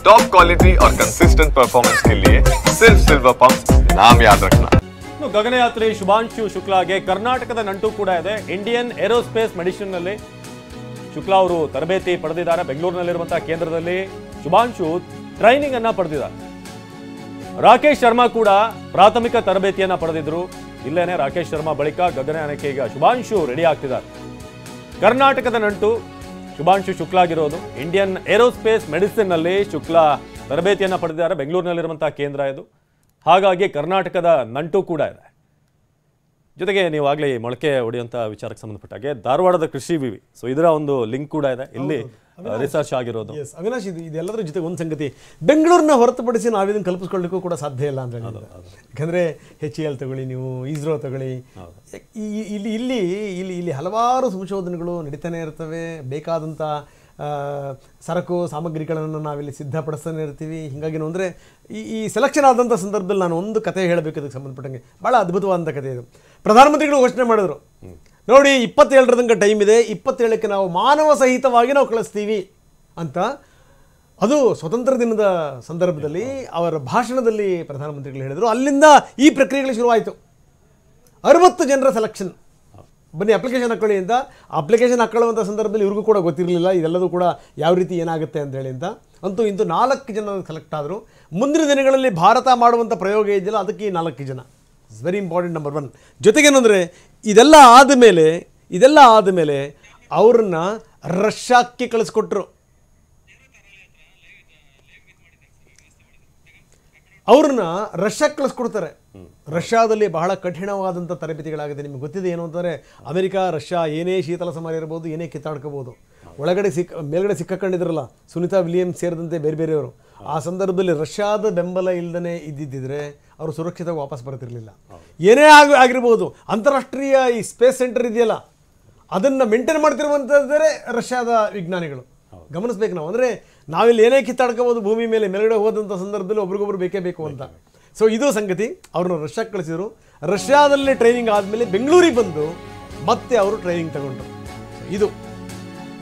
Top quality और consistent performance के लिए सिर्फ सिल्वर पंप नाम याद रखना। ಗಗನಯಾತ್ರಿ ಶುಭಾಂಶು ಶುಕ್ಲಾಗೆ ಕರ್ನಾಟಕದ ನಂಟು ಕೂಡ ಇದೆ. ಇಂಡಿಯನ್ ಏರೋಸ್ಪೇಸ್ ಮೆಡಿಸಿನ್ ನಲ್ಲಿ ಶುಕ್ಲಾ ಅವರು ತರಬೇತಿ ಪಡೆದಿದ್ದಾರೆ. ಬೆಂಗಳೂರಿನಲ್ಲಿರುವಂತಹ ಕೇಂದ್ರದಲ್ಲಿ ಶುಭಾಂಶು ಟ್ರೈನಿಂಗ್ ಅನ್ನ ಪಡೆದಿದ್ದಾರೆ. ರಾಕೇಶ್ ಶರ್ಮಾ ಕೂಡ ಪ್ರಾಥಮಿಕ ತರಬೇತಿಯನ್ನ ಪಡೆದಿದ್ರು. ಇಲ್ಲೇನೆ ರಾಕೇಶ್ ಶರ್ಮಾ ಬಳಿಕ ಗಗನಯಾನಕ್ಕೆ ಈಗ ಶುಭಾಂಶು ರೆಡಿ ಆಗ್ತಿದ್ದಾರೆ. ಕರ್ನಾಟಕದ ನಂಟು ಶುಭಾಂಶು ಶುಕ್ಲಾಗಿರೋದು. ಇಂಡಿಯನ್ ಏರೋಸ್ಪೇಸ್ ಮೆಡಿಸಿನ್ ನಲ್ಲಿ ಶುಕ್ಲಾ ತರಬೇತಿಯನ್ನ ಪಡೆದಿದ್ದಾರೆ. ಬೆಂಗಳೂರಿನಲ್ಲಿರುವಂತಹ ಕೇಂದ್ರ ಇದು. ಹಾಗಾಗಿ ಕರ್ನಾಟಕದ ನಂಟು ಕೂಡ ಇದೆ. ಜೊತೆಗೆ ನೀವು ಆಗಲೇ ಮೊಳಕೆ ಹೊಡೆಯುವಂಥ ವಿಚಾರಕ್ಕೆ ಸಂಬಂಧಪಟ್ಟಾಗೆ ಧಾರವಾಡದ ಕೃಷಿ ವಿವಿ, ಸೊ ಇದರ ಒಂದು ಲಿಂಕ್ ಕೂಡ ಇದೆ. ಇಲ್ಲಿ ರಿಸರ್ಚ್ ಆಗಿರೋದು. ಅವಿನಾಶ್, ಇದೆಲ್ಲದರ ಜೊತೆ ಒಂದು ಸಂಗತಿ, ಬೆಂಗಳೂರನ್ನ ಹೊರತುಪಡಿಸಿ ನಾವಿದನ್ನು ಕಲ್ಪಿಸ್ಕೊಳ್ಳಿಕ್ಕೂ ಕೂಡ ಸಾಧ್ಯ ಇಲ್ಲ ಅಂತ ಹೇಳಿದ್ರು. ಯಾಕಂದರೆ HAL ತಗೊಳ್ಳಿ, ನೀವು ಇಸ್ರೋ ತಗೊಳ್ಳಿ, ಇಲ್ಲಿ ಇಲ್ಲಿ ಇಲ್ಲಿ ಇಲ್ಲಿ ಹಲವಾರು ಸಂಶೋಧನೆಗಳು ನಡೀತಾನೆ ಇರ್ತವೆ. ಬೇಕಾದಂಥ ಸರಕು ಸಾಮಗ್ರಿಗಳನ್ನು ನಾವಿಲ್ಲಿ ಸಿದ್ಧಪಡಿಸ್ತಾನೆ ಇರ್ತೀವಿ. ಹೀಗಾಗಿ ಅಂದರೆ ಈ ಸೆಲೆಕ್ಷನ್ ಆದಂಥ ಸಂದರ್ಭದಲ್ಲಿ ನಾನು ಒಂದು ಕತೆ ಹೇಳಬೇಕು ಇದಕ್ಕೆ ಸಂಬಂಧಪಟ್ಟಂಗೆ. ಭಾಳ ಅದ್ಭುತವಾದಂಥ ಕತೆ ಇದು. ಪ್ರಧಾನಮಂತ್ರಿಗಳು ಘೋಷಣೆ ಮಾಡಿದ್ರು, ನೋಡಿ 27ರ ತನಕ ಟೈಮ್ ಇದೆ, 27ಕ್ಕೆ ನಾವು ಮಾನವ ಸಹಿತವಾಗಿ ನಾವು ಕಳಿಸ್ತೀವಿ ಅಂತ. ಅದು ಸ್ವತಂತ್ರ ದಿನದ ಸಂದರ್ಭದಲ್ಲಿ ಅವರ ಭಾಷಣದಲ್ಲಿ ಪ್ರಧಾನಮಂತ್ರಿಗಳು ಹೇಳಿದರು. ಅಲ್ಲಿಂದ ಈ ಪ್ರಕ್ರಿಯೆಗಳು ಶುರುವಾಯಿತು. 60 ಜನರ ಸೆಲೆಕ್ಷನ್, ಬನ್ನಿ ಅಪ್ಲಿಕೇಶನ್ ಹಾಕೊಳ್ಳಿ ಅಂತ. ಅಪ್ಲಿಕೇಶನ್ ಹಾಕೊಳ್ಳುವಂಥ ಸಂದರ್ಭದಲ್ಲಿ ಇವ್ರಿಗೂ ಕೂಡ ಗೊತ್ತಿರಲಿಲ್ಲ ಇದೆಲ್ಲದೂ ಕೂಡ ಯಾವ ರೀತಿ ಏನಾಗುತ್ತೆ ಅಂತೇಳಿ ಅಂತ. ಅಂತೂ ಇಂತೂ 4 ಜನ ಸೆಲೆಕ್ಟ್ ಆದರು. ಮುಂದಿನ ದಿನಗಳಲ್ಲಿ ಭಾರತ ಮಾಡುವಂಥ ಪ್ರಯೋಗ ಇದೆಯಲ್ಲ, ಅದಕ್ಕೆ ಈ 4 ಜನ ಇಟ್ಸ್ ವೆರಿ ಇಂಪಾರ್ಟೆಂಟ್. ನಂಬರ್ 1. ಜೊತೆಗೇನೆಂದರೆ ಇದೆಲ್ಲ ಆದಮೇಲೆ ಅವ್ರನ್ನ ರಷ್ಯಾಕ್ಕೆ ಕಳಿಸ್ಕೊಟ್ರು. ಅವ್ರನ್ನ ರಷ್ಯಾಕ್ಕೆ ಕಳಿಸ್ಕೊಡ್ತಾರೆ. ರಷ್ಯಾದಲ್ಲಿ ಬಹಳ ಕಠಿಣವಾದಂಥ ತರಬೇತಿಗಳಾಗಿದೆ. ನಿಮಗೆ ಗೊತ್ತಿದೆ ಏನು ಅಂತಂದರೆ, ಅಮೆರಿಕ ರಷ್ಯಾ ಏನೇ ಶೀತಲ ಸಮರ ಇರ್ಬೋದು, ಏನೇ ಕಿತ್ತಾಡ್ಕೋಬೋದು. ಒಳಗಡೆ ಮೇಲ್ಗಡೆ ಸಿಕ್ಕಾಕೊಂಡಿದ್ರಲ್ಲ ಸುನಿತಾ ವಿಲಿಯಮ್ಸ್ ಸೇರಿದಂತೆ ಬೇರೆ ಬೇರೆಯವರು, ಆ ಸಂದರ್ಭದಲ್ಲಿ ರಷ್ಯಾದ ಬೆಂಬಲ ಇಲ್ಲದೇ ಇದ್ದಿದ್ದರೆ ಅವರು ಸುರಕ್ಷಿತವಾಗಿ ವಾಪಸ್ ಬರ್ತಿರಲಿಲ್ಲ. ಏನೇ ಆಗಿರ್ಬೋದು, ಅಂತಾರಾಷ್ಟ್ರೀಯ ಈ ಸ್ಪೇಸ್ ಸೆಂಟರ್ ಇದೆಯಲ್ಲ, ಅದನ್ನು ಮೇಂಟೈನ್ ಮಾಡ್ತಿರುವಂಥದ್ದೇ ರಷ್ಯಾದ ವಿಜ್ಞಾನಿಗಳು. ಗಮನಿಸ್ಬೇಕು ನಾವು. ಅಂದರೆ ನಾವಿಲ್ಲಿ ಏನೇ ಕಿತ್ತಾಡ್ಕೋಬೋದು ಭೂಮಿ ಮೇಲೆ, ಮೇಲ್ಗಡೆ ಹೋದಂಥ ಸಂದರ್ಭದಲ್ಲಿ ಒಬ್ರಿಗೊಬ್ರು ಬೇಕೇ ಬೇಕು ಅಂತ. ಸೊ ಇದು ಸಂಗತಿ. ಅವ್ರನ್ನ ರಷ್ಯಾಕ್ಕೆ ಕಳಿಸಿದರು. ರಷ್ಯಾದಲ್ಲಿ ಟ್ರೈನಿಂಗ್ ಆದಮೇಲೆ ಬೆಂಗಳೂರಿಗೆ ಬಂದು ಮತ್ತೆ ಅವರು ಟ್ರೈನಿಂಗ್ ತಗೊಂಡ್ರು. ಇದು